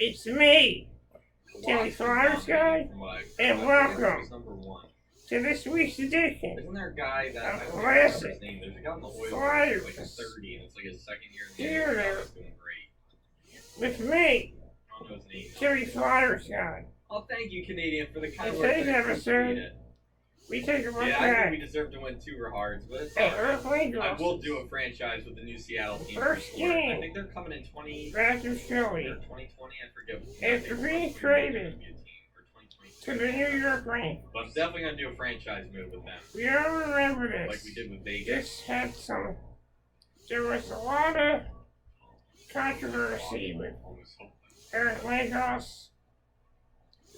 It's me, Timmy Flyersguy, and welcome to this week's edition Isn't there a guy that I of don't remember his Classic name? There's a guy on the Oilers Flyers. who's like a 30 and it's like his second year in the Here NBA. there. He's doing great. with me, I don't know his name. Timmy Flyersguy. Oh, thank you, Canadian, for the kind In words. today's I appreciate episode, it. we take a look Yeah, I think back we deserve to win 2 rehards, but it's at alright. Eric Lindros. I will do a franchise with the new Seattle team. First for sure. game. I think they're coming in 20 back in or Philly 2020. I forget. After being traded to the New York Rangers. But I'm definitely gonna do a franchise move with them, We all remember this. like we did with Vegas. There was a lot of controversy with Eric Lindros.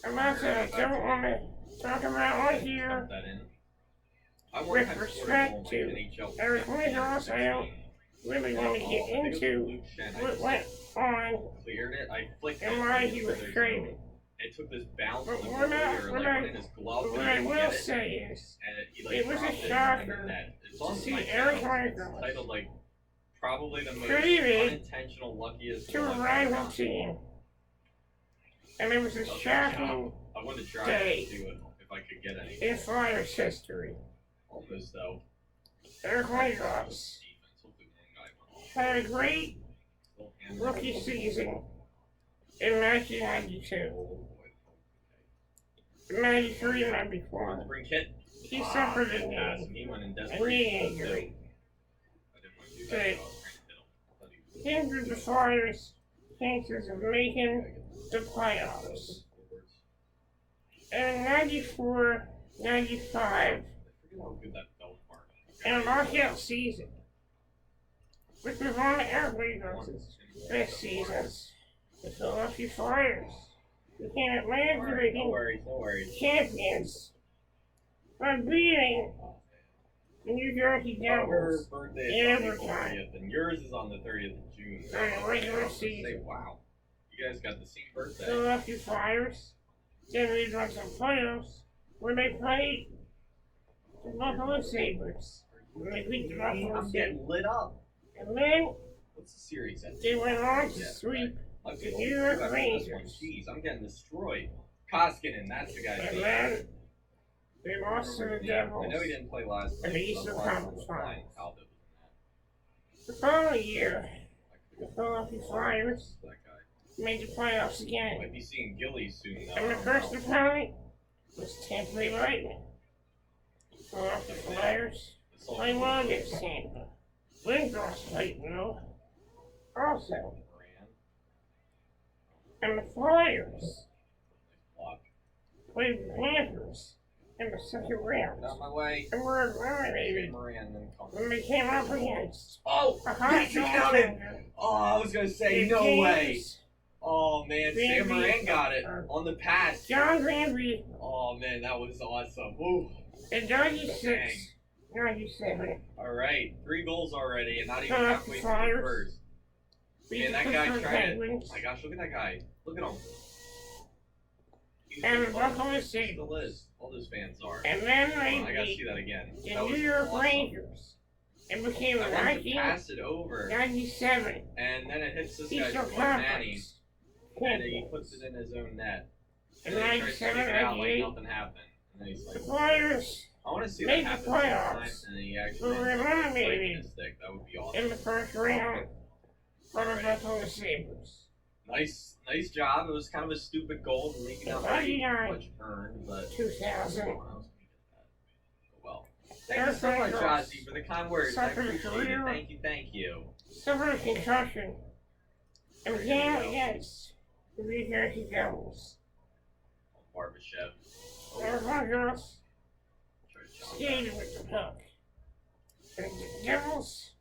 And that's it. I don't want to talk about on here. With respect to Eric Lindros, I don't really want to get into what went on Cleared it. I flicked and why he was traded. It took this bounce But from the what goalie, or like went in his glove, what and I he will didn't get it. say is, And he, like, it was a dropped it in shocker the net. It's to on see my Eric channel. It's Lindros titled like probably the most traded unintentional luckiest to a luck rival ever. team. And it was a shocking I wanted to try day to do it if I could get any. in Flyers history. Almost though. Eric Lindros Defense, hopefully one guy had a great will handle it. rookie season in 1992, 93, and Wanted to 94. bring Kit. He suffered a He went in knee desperation. injury. I didn't want to do that. I was trying to hit him. I thought he was Hindered the Flyers' chances of making the playoffs. And in 94, 95, I forget how good that felt, Mark. in a lockout season, which was one of Eric Lindros' best seasons, the Philadelphia Flyers became Atlantic No Division worries, no worries. champions by beating the New Jersey Her Devils birthday in is on the overtime 30th, and yours is on the 30th of June. during the regular I was gonna say, season. wow, you guys got the same birthday. Philadelphia Flyers then moved on to the playoffs where they played the Buffalo Sabres. When they beat the Buffalo I'm Sabres. getting lit up. And then What's the series at? they went on to Yeah, sweep right. the New York This one. Rangers. Jeez, I'm getting destroyed. Koskinen, that's the guy's And name. then they lost to the Yeah, Devils. I know he didn't play last in the night. Eastern Conference Finals. Albert was The following year, in the that. Philadelphia Flyers That guy. made the playoffs again. Might be seeing Gilly soon, though. And the first opponent was Tampa Bay Lightning. Philadelphia Flyers played well against Tampa. Lindros played well also. And the Flyers played the Panthers in the second round. Get out my way. And were eliminated Moran, then come. when they came up against Oh, a hot yes, you counted. goaltender. Oh, I was gonna say, no way. Oh, man, Sam Moran got it on the pass. John Granby Oh, man, that was awesome. Ooh. in 96, 97. All right, 3 goals already, and not even Philadelphia halfway through the Flyers first. beat Man, the that guy Pittsburgh tried it. Oh Penguins my gosh, look at that guy. Look at him. He's and the so Buffalo fun. Sabres. Still is. All those fans are. And then Come on, I they gotta see beat that again. the That New was York awesome. Rangers and became I a wanted to pass it over, 1997 and then it hits this guy's Eastern foot, Manny, Conference. and he puts it in his own net. In And then he tries to 97, kick it out like 98, nothing happened. And then he's the like, Flyers I want to see made that the happen playoffs, sometime, and then he actually were breaking eliminated his stick. That would be in awesome. the first round by the Buffalo Sabres. Nice job. It was kind of a stupid goal, maybe not very 99. much earned, but 2000. well. Thank you so much, Ozzy, for the kind words. I Suffered a appreciate it. career. Thank you. Suffered a concussion and began against the New Jersey Devils. Barbashev. Their Lindros skated with the puck. And the Devils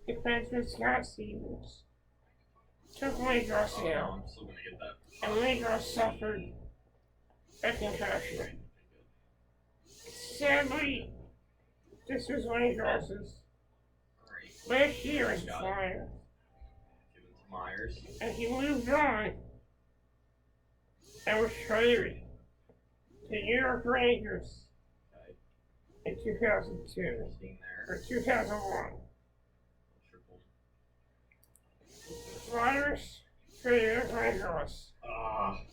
defenseman Scott Stevens took Lindros Oh, no, down, I'm still gonna get that. and Lindros suffered a concussion. Sadly, this was Lindros' Alright. last year as a Flyer, Give it to Myers. and he moved on and was traded to New York Rangers Okay. in 2002 Interesting there. or 2001. Triple. The Flyers to the New York Rangers.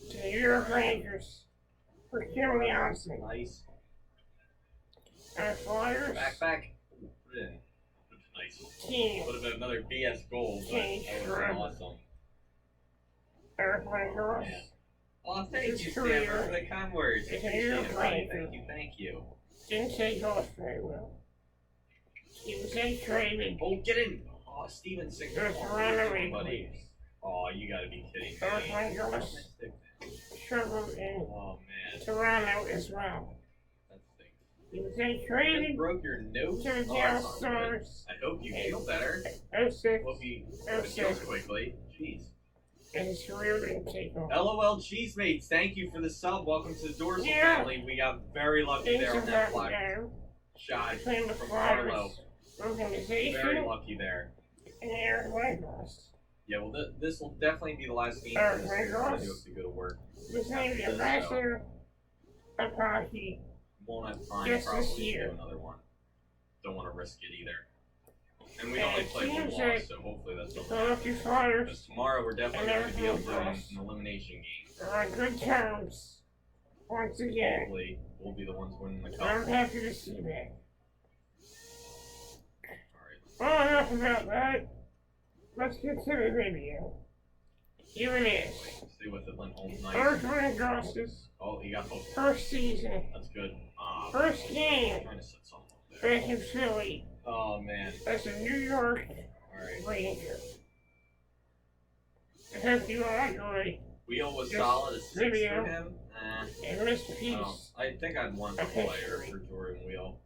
To the New York Rangers. For Kim Johnson. Nice. And Flyers. Back. Put it in. Nice. Team. Would have been another BS goal, but that was awesome. Eric Lindros. Oh, thank you, Stammer, for the kind words. Appreciate it, buddy. Thank you. Didn't take off very well. He was then traded. Oh, get in! Oh, Stevenson. There's Toronto buddy. Oh, you gotta be kidding me. Eric Lindros struggled in Toronto as well. He was then traded. You broke your nose? To the Dallas Stars. I hope you feel better. 06. Hope you heal quickly. Jeez. And his career didn't take off. LOL Cheese Mates, thank you for the sub. Welcome to the Dorsal family. We got very lucky there on that block shot from Carlo. Very lucky there. And Eric Lindros. Yeah, well, this will definitely be the last game Eric for this year. I do Lindros have to go to work. Was named the ambassador of hockey. Won't have time probably to do another one. Don't want to risk it either. And we only play one loss, so hopefully that's okay. Because tomorrow we're definitely going to be able to do an elimination game. We're on good terms. Once again. Hopefully we'll be the ones winning the cup. I'm happy to see that. Well, enough about that. Let's get to the video. Here it is. See what the Lindholm nice. Eric Lindros' Oh, he got both. first season. That's good. First game. Trying to set something up there. Back in Philly. Oh man. As a New York Ranger. I hope you all enjoy. Wheel was solid. A 6 for him. And Mr. Peace. I think I'd want a player for Jordan Wheel.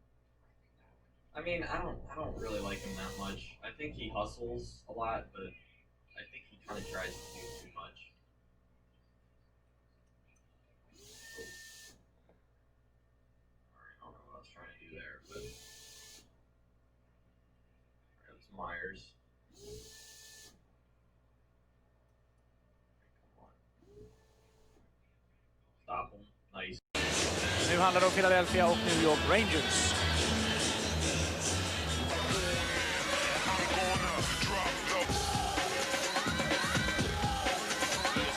I mean, I don't really like him that much. I think he hustles a lot, but I think he kind of tries to do too much. Alright, I don't know what I was trying to do there, but that's Myers. Come on. Stop him. Nice. Nu handlar det om Philadelphia och New York Rangers.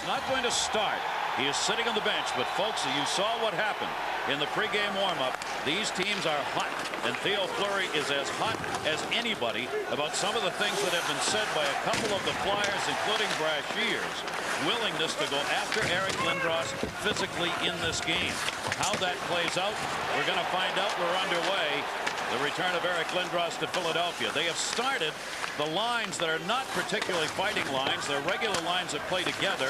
Not going to start. He is sitting on the bench, but folks, you saw what happened in the pregame warm-up. These teams are hot, and Theo Fleury is as hot as anybody about some of the things that have been said by a couple of the Flyers, including Brashier's willingness to go after Eric Lindros physically in this game. How that plays out, we're going to find out. We're underway. The return of Eric Lindros to Philadelphia. They have started the lines that are not particularly fighting lines. They're regular lines that play together.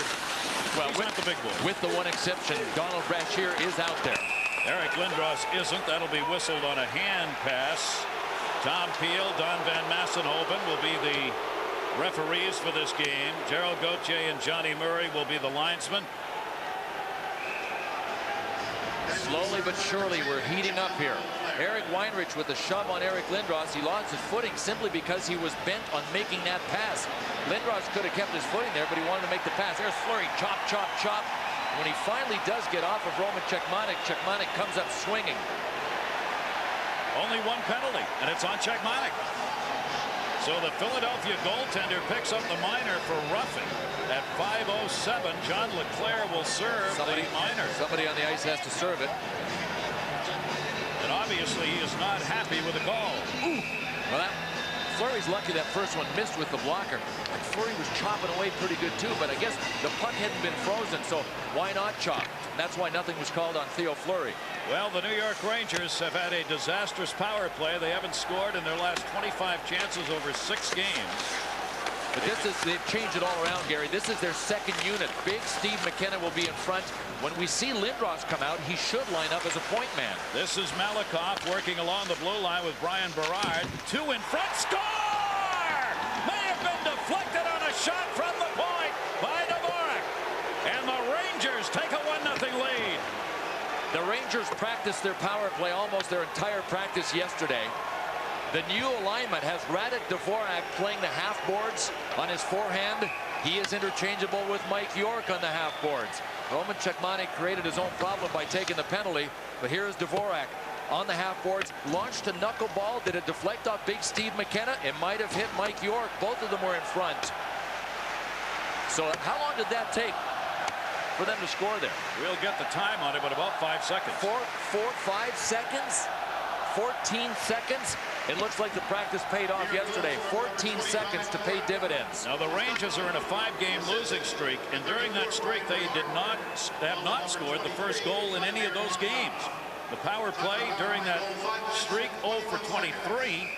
Well, with the big boy. With the one exception, Donald Brashear is out there. Eric Lindros isn't. That'll be whistled on a hand pass. Tom Peel, Don Van Massenhoven will be the referees for this game. Gerald Gauthier and Johnny Murray will be the linesmen. Slowly but surely, we're heating up here. Eric Weinrich with the shove on Eric Lindros. He lost his footing simply because he was bent on making that pass. Lindros could have kept his footing there, but he wanted to make the pass. There's Fleury, chop, chop, chop. When he finally does get off of Roman Cechmanek, Cechmanek comes up swinging. Only one penalty, and it's on Cechmanek. So the Philadelphia goaltender picks up the minor for roughing. At 5:07, John Leclerc will serve the minor. Somebody on the ice has to serve it. And obviously he is not happy with the call. Ooh. Well, Fleury's lucky that first one missed with the blocker. And Fleury was chopping away pretty good too, but I guess the puck hadn't been frozen, so why not chop? That's why nothing was called on Theo Fleury. Well, the New York Rangers have had a disastrous power play. They haven't scored in their last 25 chances over 6 games. But they've changed it all around, Gary. This is their second unit. Big Steve McKenna will be in front. When we see Lindros come out, he should line up as a point man. This is Malakoff working along the blue line with Brian Berard. 2 in front. Score! May have been deflected on a shot from the point by Dvorak. And the Rangers take a 1-0 lead. The Rangers practiced their power play almost their entire practice yesterday. The new alignment has Radek Dvorak playing the half boards on his forehand. He is interchangeable with Mike York on the half boards. Roman Cechmanek created his own problem by taking the penalty, but here is Dvorak on the half boards, launched a knuckleball. Did it deflect off Big Steve McKenna? It might have hit Mike York. Both of them were in front. So how long did that take for them to score there? We'll get the time on it, but about 5 seconds. 5 seconds? 14 seconds? It looks like the practice paid off yesterday. 14 seconds to pay dividends. Now the Rangers are in a 5-game losing streak, and during that streak they have not scored the first goal in any of those games. The power play during that streak, 0 for 23.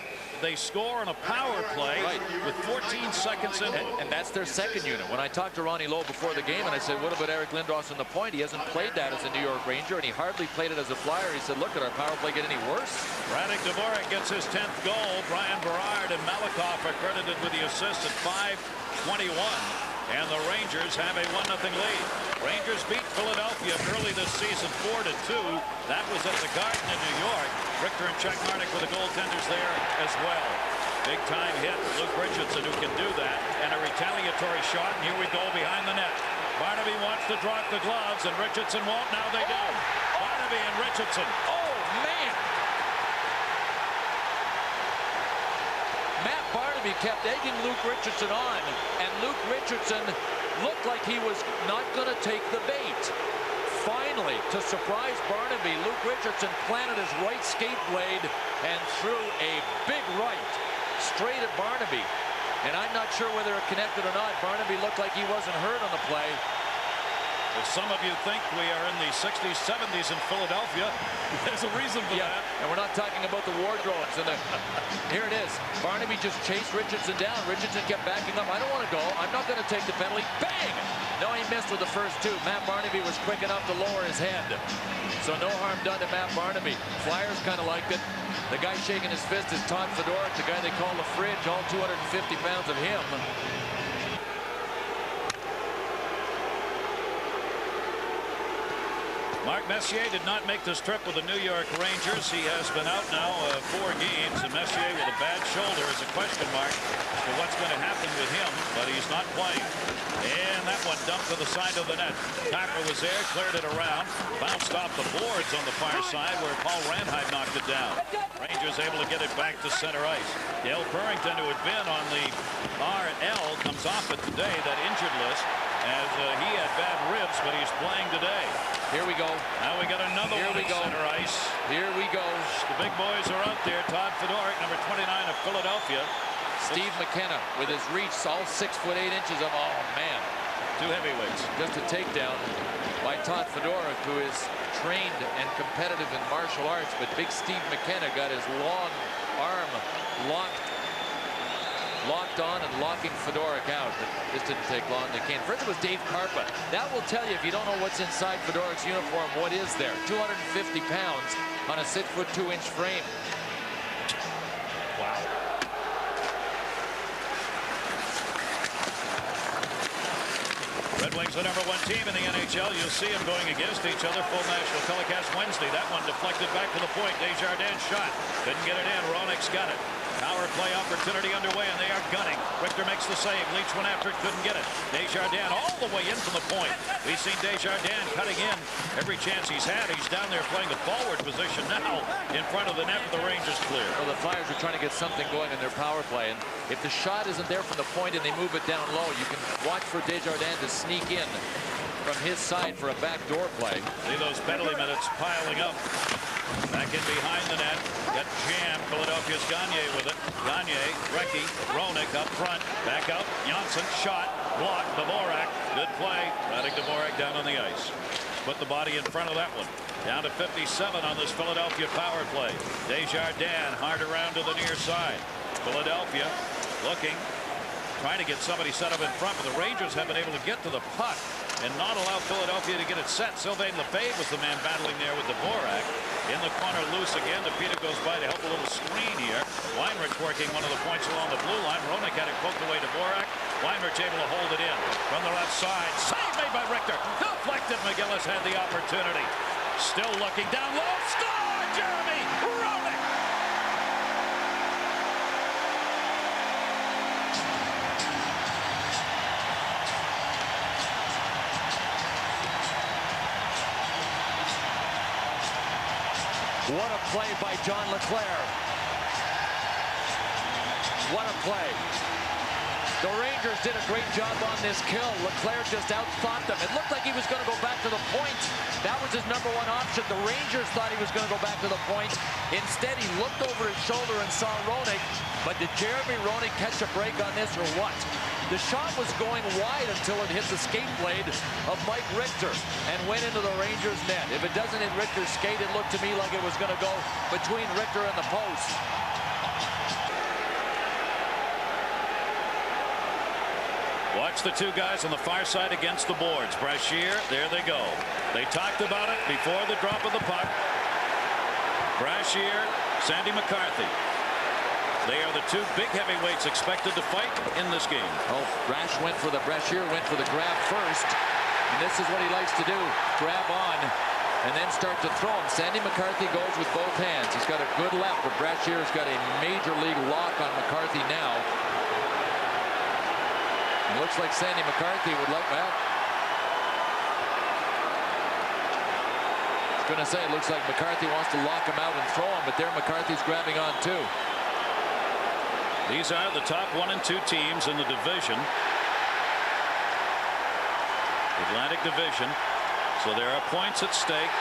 They score on a power play with 14 seconds in it. And that's their second unit. When I talked to Ronnie Lowe before the game and I said, what about Eric Lindros on the point? He hasn't played that as a New York Ranger, and he hardly played it as a Flyer. He said, look, at our power play get any worse? Radek Dvorak gets his 10th goal. Brian Berard and Malakoff are credited with the assist at 5:21. And the Rangers have a 1-0 lead. Rangers beat Philadelphia early this season 4-2. That was at the Garden in New York. Richter and Czechmarnik were the goaltenders there as well. Big time hit. Luke Richardson who can do that. And a retaliatory shot. And here we go behind the net. Barnaby wants to drop the gloves and Richardson won't. Now they do. Barnaby and Richardson. Oh, man. Matt Barnaby kept egging Luke Richardson on, and Luke Richardson looked like he was not going to take the bait. Finally, to surprise Barnaby, Luke Richardson planted his right skate blade and threw a big right straight at Barnaby. And I'm not sure whether it connected or not. Barnaby looked like he wasn't hurt on the play. If some of you think we are in the 60s, 70s in Philadelphia, there's a reason for that. And we're not talking about the wardrobes. And here it is. Barnaby just chased Richardson down. Richardson kept backing up. I don't want to go. I'm not going to take the penalty. Bang! No, he missed with the first two. Matt Barnaby was quick enough to lower his head. So no harm done to Matt Barnaby. Flyers kind of liked it. The guy shaking his fist is Todd Fedoruk, the guy they call the Fridge, all 250 pounds of him. Mark Messier did not make this trip with the New York Rangers. He has been out now 4 games, and Messier with a bad shoulder is a question mark for what's going to happen with him, but he's not playing. And that one dumped to the side of the net. Tucker was there, cleared it around, bounced off the boards on the far side where Paul Ranheim knocked it down. Rangers able to get it back to center ice. Dale Purrington, who had been on the RL, comes off it today, that injured list, as he had bad ribs, but he's playing today. Here we go. Now we got another one at center ice. Here we go. The big boys are out there. Todd Fedoruk, number 29 of Philadelphia. Steve McKenna with his reach, all 6'8" of, oh man. 2 heavyweights. Just a takedown by Todd Fedoruk, who is trained and competitive in martial arts, but big Steve McKenna got his long arm locked on and locking Fedoruk out. But this didn't take long. They came. First it was Dave Karpa. That will tell you, if you don't know what's inside Fedoruk's uniform, what is there. 250 pounds on a 6'2" frame. Wow. Red Wings, the #1 team in the NHL. You'll see them going against each other. Full national telecast Wednesday. That one deflected back to the point. Desjardins shot. Couldn't get it in. Roenick's got it. Power play opportunity underway, and they are gunning. Richter makes the save. Leach went after it, couldn't get it. Desjardins all the way in from the point. We've seen Desjardins cutting in every chance he's had. He's down there playing the forward position now in front of the net with the Rangers clear. Well, the Flyers are trying to get something going in their power play, and if the shot isn't there from the point and they move it down low, you can watch for Desjardins to sneak in from his side for a backdoor play. See those penalty minutes piling up. Back in behind the net. Got jammed. Philadelphia's Gagne with it. Gagne, Recchi, Roenick up front. Back out. Janssen shot. Blocked. Dvorak. Good play. Radek Dvorak down on the ice. Put the body in front of that one. Down to 57 on this Philadelphia power play. Desjardins hard around to the near side. Philadelphia looking. Trying to get somebody set up in front, but the Rangers have been able to get to the puck and not allow Philadelphia to get it set. Sylvain Lefebvre was the man battling there with Dvorak. In the corner, loose again. DePita goes by to help a little screen here. Weinrich working one of the points along the blue line. Roenick had it poked away to Dvorak. Weinrich able to hold it in from the left side. Save made by Richter. Deflected. McGillis had the opportunity. Still looking down low. Score! Jeremy Roenick! What a play by John LeClair. What a play. The Rangers did a great job on this kill. Leclerc just outthought them. It looked like he was going to go back to the point. That was his #1 option. The Rangers thought he was going to go back to the point. Instead, he looked over his shoulder and saw Roenick. But did Jeremy Roenick catch a break on this or what? The shot was going wide until it hit the skate blade of Mike Richter and went into the Rangers' net. If it doesn't hit Richter's skate, it looked to me like it was going to go between Richter and the post. Watch the two guys on the far side against the boards. Brashear, there they go. They talked about it before the drop of the puck. Brashear, Sandy McCarthy. They are the two big heavyweights expected to fight in this game. Oh, Brashear went for the grab first. And this is what he likes to do. Grab on and then start to throw him. Sandy McCarthy goes with both hands. He's got a good left, but Brashear's got a major league lock on McCarthy now. It looks like Sandy McCarthy would like that. I was going to say, it looks like McCarthy wants to lock him out and throw him, but there McCarthy's grabbing on too. These are the top 1 and 2 teams in the division. Atlantic Division. So there are points at stake.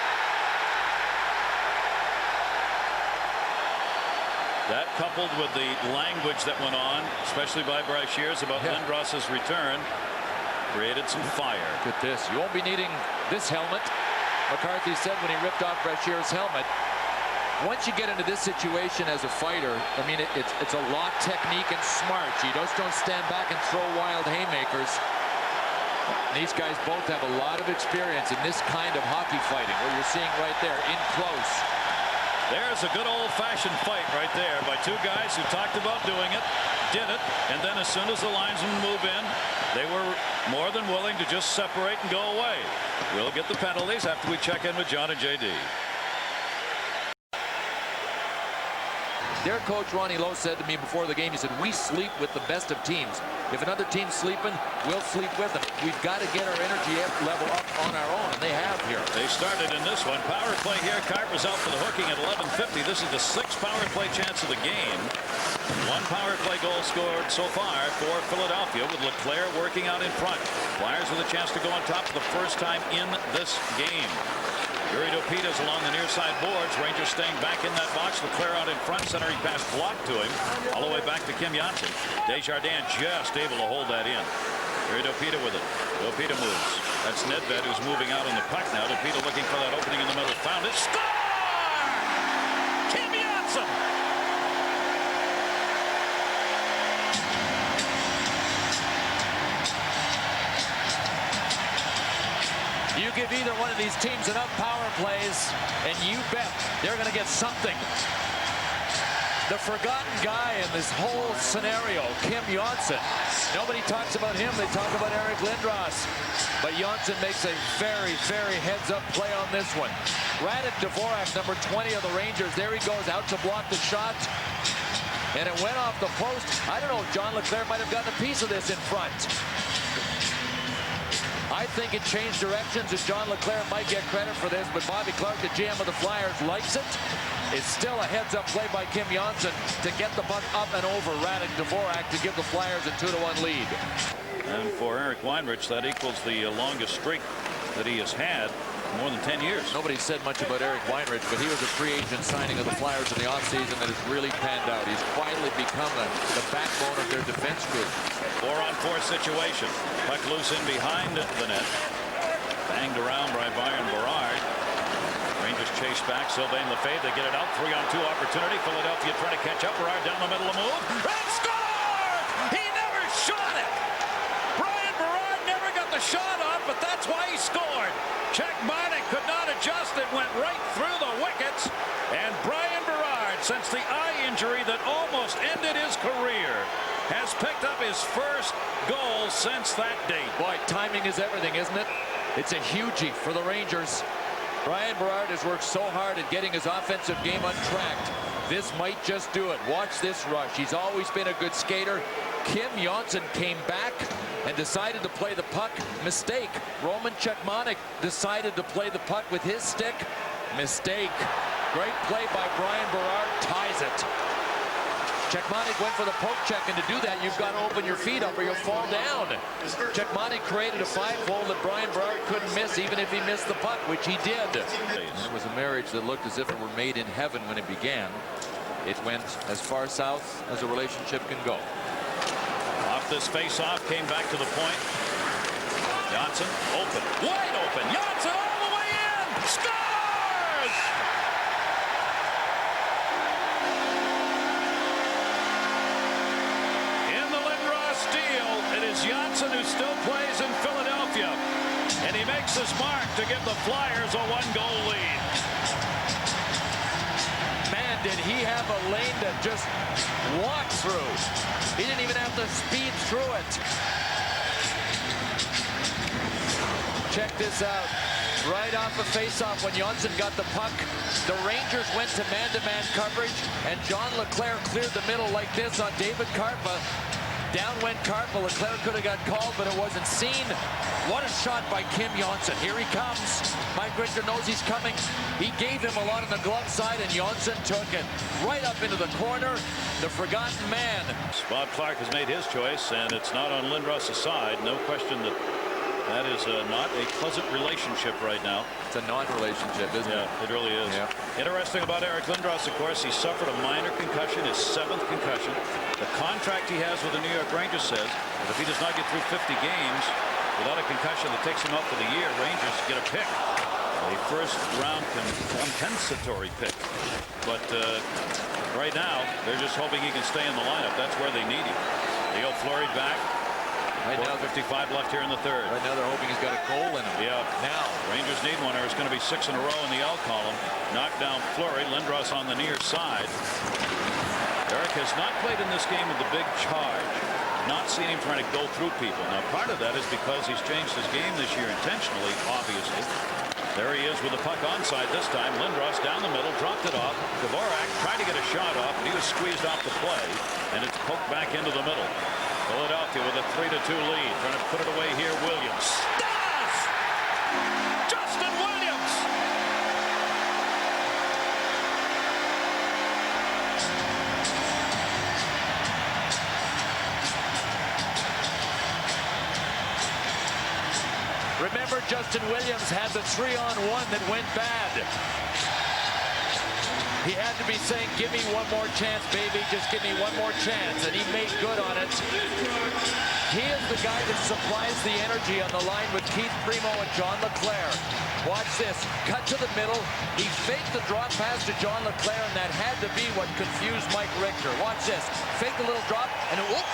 That, coupled with the language that went on, especially by Brashears about Lindros' return, created some fire. Look at this. You won't be needing this helmet, McCarthy said when he ripped off Brashear's helmet. Once you get into this situation as a fighter, I mean, it's a lot technique and smart. You just don't stand back and throw wild haymakers. These guys both have a lot of experience in this kind of hockey fighting, where you're seeing right there in close. There's a good old-fashioned fight right there by two guys who talked about doing it, did it, and then as soon as the linesmen move in, they were more than willing to just separate and go away. We'll get the penalties after we check in with John and JD. Their coach, Ronnie Lowe, said to me before the game, he said, we sleep with the best of teams. If another team's sleeping, we'll sleep with them. We've got to get our energy level up on our own, and they have here. They started in this one. Power play here. Carver's out for the hooking at 11:50. This is the 6th power play chance of the game. 1 power play goal scored so far for Philadelphia, with Leclerc working out in front. Flyers with a chance to go on top for the first time in this game. Yuri Dopita's along the near side boards. Rangers staying back in that box. Leclerc out in front. Centering pass blocked to him. All the way back to Kim Janssen. Desjardins just able to hold that in. Yuri Dopita with it. Dopita moves. That's Nedved who's moving out on the puck now. Dopita looking for that opening in the middle. Found it. Score! Kim Janssen! You give either one of these teams enough power plays, and you bet they're going to get something. The forgotten guy in this whole scenario, Kim Janssen. Nobody talks about him. They talk about Eric Lindros. But Janssen makes a very, very heads-up play on this one. Radek Dvorak, number 20 of the Rangers. There he goes out to block the shot. And it went off the post. I don't know if John Leclerc might have gotten a piece of this in front. I think it changed directions, and John Leclerc might get credit for this, but Bobby Clark, the GM of the Flyers, likes it. It's still a heads-up play by Kim Janssen to get the puck up and over Radek Dvorak to give the Flyers a 2-1 lead. And for Eric Weinrich, that equals the longest streak that he has had, more than 10 years. Nobody said much about Eric Weinrich, but he was a free agent signing of the Flyers in the offseason that has really panned out. He's quietly become the backbone of their defense group. 4-on-4 situation. Puck loose in behind the net. Banged around by Brian Berard. Rangers chase back. Sylvain Lefebvre. They get it out. 3-on-2 opportunity. Philadelphia trying to catch up. Berard down the middle of the move. And scored! He never shot it! Brian Berard never got the shot off, but that's why he scored. Czech Bartek could not adjust. It went right through the wickets. And Brian Berard, since the eye injury that almost ended his career, has picked up his first goal since that date. Boy, timing is everything, isn't it? It's a hugie for the Rangers. Brian Berard has worked so hard at getting his offensive game untracked. This might just do it. Watch this rush. He's always been a good skater. Kim Janssen came back and decided to play the puck. Mistake. Roman Cechmanek decided to play the puck with his stick. Mistake. Great play by Brian Berard. Ties it. Czechmanek went for the poke check, and to do that, you've got to open your feet up or you'll fall down. Czechmanek created a 5-hole that Brian Berard couldn't miss, even if he missed the puck, which he did. It was a marriage that looked as if it were made in heaven when it began. It went as far south as a relationship can go. Off this face-off, came back to the point. Johnson, open, wide open. Johnson all the way in, scores! In the Lindros deal, it is Johnson who still plays in Philadelphia, and he makes his mark to give the Flyers a 1-goal lead. Man, did he have a lane to just walk through. He didn't even have to speed through it. Check this out. Right off the face-off when Johnson got the puck, the Rangers went to man-to-man coverage, and John Leclerc cleared the middle like this on David Karpa. Down went Karpa. Leclerc could have got called, but it wasn't seen. What a shot by Kim Johnson. Here he comes. Mike Richter knows he's coming. He gave him a lot on the glove side, and Johnson took it right up into the corner. The forgotten man. Bob Clark has made his choice, and it's not on Lindros' side. No question that that is not a pleasant relationship right now. It's a non-relationship, isn't it? Yeah, it really is. Yeah. Interesting about Eric Lindros, of course, he suffered a minor concussion, his 7th concussion. The contract he has with the New York Rangers says that if he does not get through 50 games without a concussion that takes him out for the year, Rangers get a pick. A first-round compensatory pick. But right now, they're just hoping he can stay in the lineup. That's where they need him. Leo Fleury back. Right now, 55 left here in the third. Right now, they're hoping he's got a goal in him. Yeah. Now, Rangers need one, or it's going to be 6 in a row in the L column. Knock down Fleury. Lindros on the near side. Eric has not played in this game with the big charge. Not seen him trying to go through people. Now, part of that is because he's changed his game this year intentionally, obviously. There he is with the puck onside this time. Lindros down the middle, dropped it off. Dvorak tried to get a shot off, but he was squeezed off the play, and it's poked back into the middle. Philadelphia with a 3-2 lead. Trying to put it away here. Williams. Does! Justin Williams! remember, Justin Williams had the 3-on-1 that went bad. He had to be saying, give me one more chance, baby. Just give me one more chance. And he made good on it. He is the guy that supplies the energy on the line with Keith Primo and John Leclerc. Watch this. Cut to the middle. He faked the drop pass to John Leclerc, and that had to be what confused Mike Richter. Watch this. Fake a little drop, and whoop.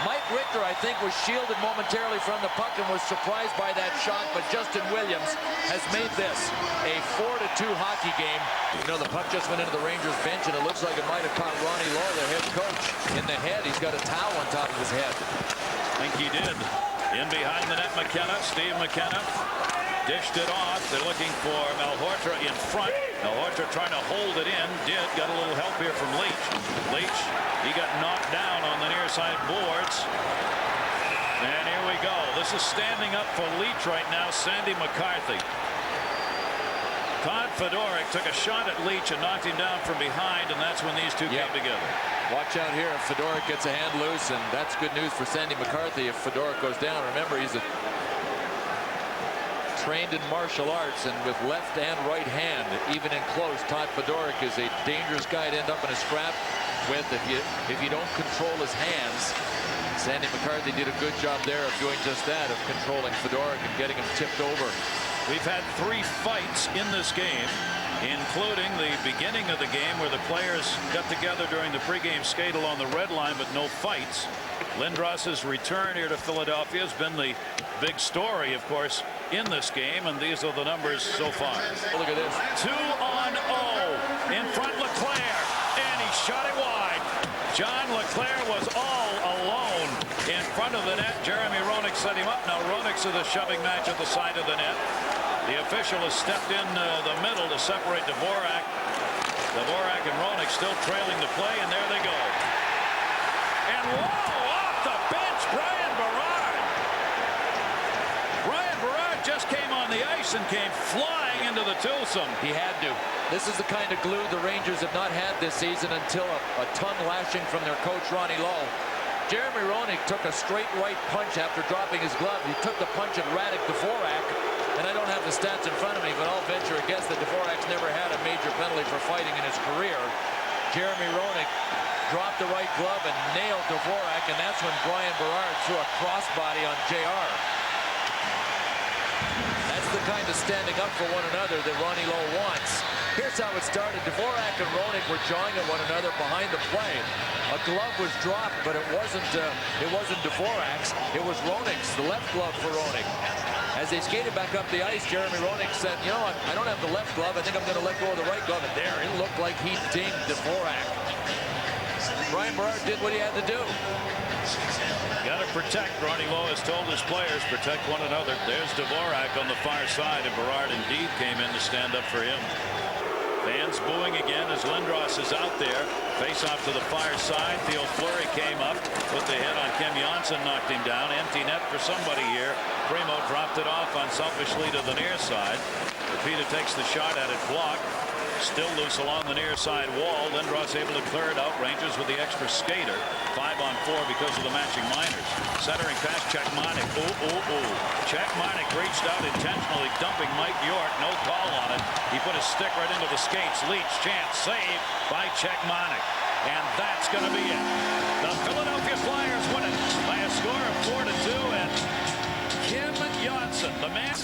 Mike Richter, I think, was shielded momentarily from the puck and was surprised by that shot, but Justin Williams has made this a 4-2 hockey game. You know, the puck just went into the Rangers bench, and it looks like it might have caught Ronnie Lowe, the head coach, in the head. He's got a towel on top of his head. I think he did. In behind the net, McKenna, Steve McKenna. Dished it off. They're looking for Malhotra in front. Malhotra trying to hold it in. Got a little help here from Leach. Leach, he got knocked down on the near side boards. And here we go. This is standing up for Leach right now. Sandy McCarthy. Todd Fedoruk took a shot at Leach and knocked him down from behind, and that's when these two came together. Watch out here if Fedoruk gets a hand loose, and that's good news for Sandy McCarthy if Fedoruk goes down. Remember, he's trained in martial arts, and with left and right hand, even in close, Todd Fedoruk is a dangerous guy to end up in a scrap with if you don't control his hands. Sandy McCarthy did a good job there of doing just that, of controlling Fedoruk and getting him tipped over. We've had 3 fights in this game, including the beginning of the game where the players got together during the pregame skate along the red line, but no fights. Lindros' return here to Philadelphia has been the big story, of course, in this game, and these are the numbers so far. Look at this. 2-on-0 in front, Leclerc, and he shot it wide. John Leclerc was all alone in front of the net. Jeremy Roenick set him up. Now Roenick's in the shoving match at the side of the net. The official has stepped in the middle to separate Dvorak. Dvorak and Roenick still trailing the play, and there they go. And whoa, off the bench, Brian Berard. Brian Berard just came on the ice Mason came flying into the twosome. He had to. This is the kind of glue the Rangers have not had this season until a tongue lashing from their coach, Ronnie Lowe. Jeremy Roenick took a straight right punch after dropping his glove. He took the punch at Radek Dvorak, and I don't have the stats in front of me, but I'll venture a guess that Dvorak's never had a major penalty for fighting in his career. Jeremy Roenick dropped the right glove and nailed Dvorak, and that's when Brian Berard threw a crossbody on JR. That's the kind of standing up for one another that Ronnie Lowe wants. Here's how it started. Dvorak and Roenick were jawing at one another behind the play. A glove was dropped, but it wasn't Dvorak's. It was Roenick's, the left glove for Roenick. As they skated back up the ice, Jeremy Roenick said, you know what, I don't have the left glove. I think I'm going to let go of the right glove. And there, it looked like he dinged Dvorak. Brian Berard did what he had to do. Got to protect. Ronnie Lowe has told his players, protect one another. There's Dvorak on the far side, and Berard indeed came in to stand up for him. Fans booing again as Lindros is out there. Face off to the far side. Theo Fleury came up, put the hit on Kim Johnson, knocked him down. Empty net for somebody here. Primo dropped it off unselfishly to the near side. Rapida takes the shot at it, blocked. Still loose along the near side wall. Lindros able to clear it out. Rangers with the extra skater. 5-on-4 because of the matching minors. Centering past Czechmanek. Czechmanek reached out intentionally, dumping Mike York. No call on it. He put his stick right into the skates. Leach, chance, save by Czechmanek. And that's going to be it. The Philadelphia Flyers win it by a score of 4-2. And Kim Johnson, the man.